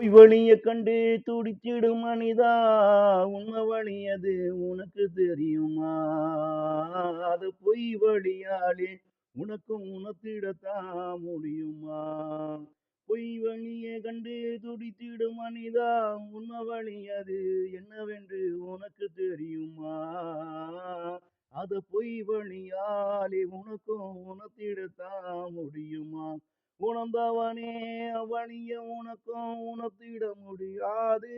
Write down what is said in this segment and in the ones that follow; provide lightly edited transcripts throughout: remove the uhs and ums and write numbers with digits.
வழிய கண்டு துடித்திடும் மனிதா, உண்மை வழி அது உனக்கு தெரியுமா? அது பொய் வழியாலே உனக்கும் உணர்த்திடத்தான் முடியுமா? பொய் வழிய கண்டு துடித்திடும் மனிதா, உண்மை வழி அது என்னவென்று உனக்கு தெரியுமா? அது பொய் வழியாலே உனக்கும் உணர்த்திடத்தான் முடியுமா? உணர்ந்தவனே அவ்வழிய உனக்கும் உணர்த்திட முடியாது.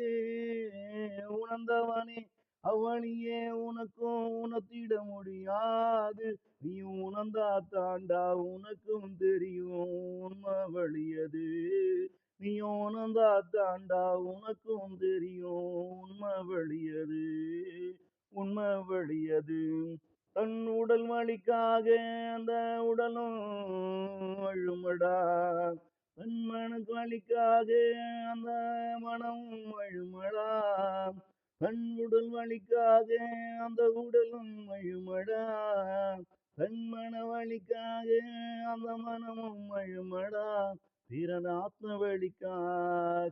உணர்ந்தவனே அவ்வழியே உனக்கும் உணர்த்திட முடியாது. நீ உணர்ந்தா தாண்டா உனக்கும் தெரியும் உண்மை வழியது. நீ உணர்ந்தா தாண்டா உனக்கும் தெரியும் உண்மை வழியது. உண்மை வழியது. தன் உடல் வலிக்காக அந்த உடலும் அழுமடா. தன் மன வலிக்காக அந்த மனமும் அழுமடா. தன் உடல் வலிக்காக அந்த உடலும் அழுமடா. தன் மன வலிக்காக அந்த மனமும் அழுமடா. பிறன் ஆத்ம வலிக்கா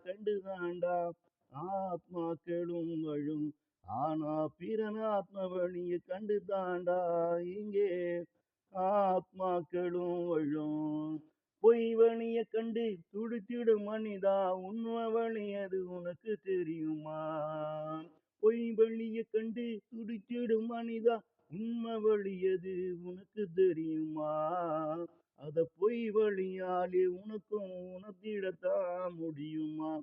கண்டு தாண்டா ஆத்மாக்களும் அழும். ஆனா பிறன் ஆத்ம வழியை கண்டு தாண்டா இங்கே ஆத்மாக்களும் வழும். பொய் வழிய கண்டு துடித்திடும் மனிதா, உண்மை வழி அது உனக்கு தெரியுமா? பொய் வழிய கண்டு துடித்திடும் மனிதா, உண்மை வழி அது உனக்கு தெரியுமா? அத பொய் வழியாலே உனக்கும் உணர்த்திடத்தான் முடியுமா?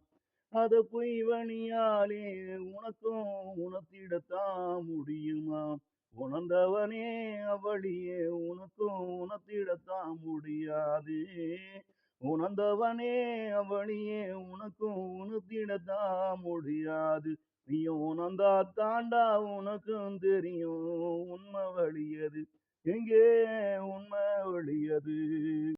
அத பொய் வழியாலே உனக்கும் உணர்த்திடத்தான் முடியுமா? உணர்ந்தவனே அவ்வழியே உனக்கும் உணர்த்திடத்தான் முடியாது. உணர்ந்தவனே அவ்வழியே உனக்கும் உணர்த்திடத்தான் முடியாது. நீ உணர்ந்தா தாண்டா உனக்கும் தெரியும் உண்மை வழியது. எங்கே உண்மை வழியது?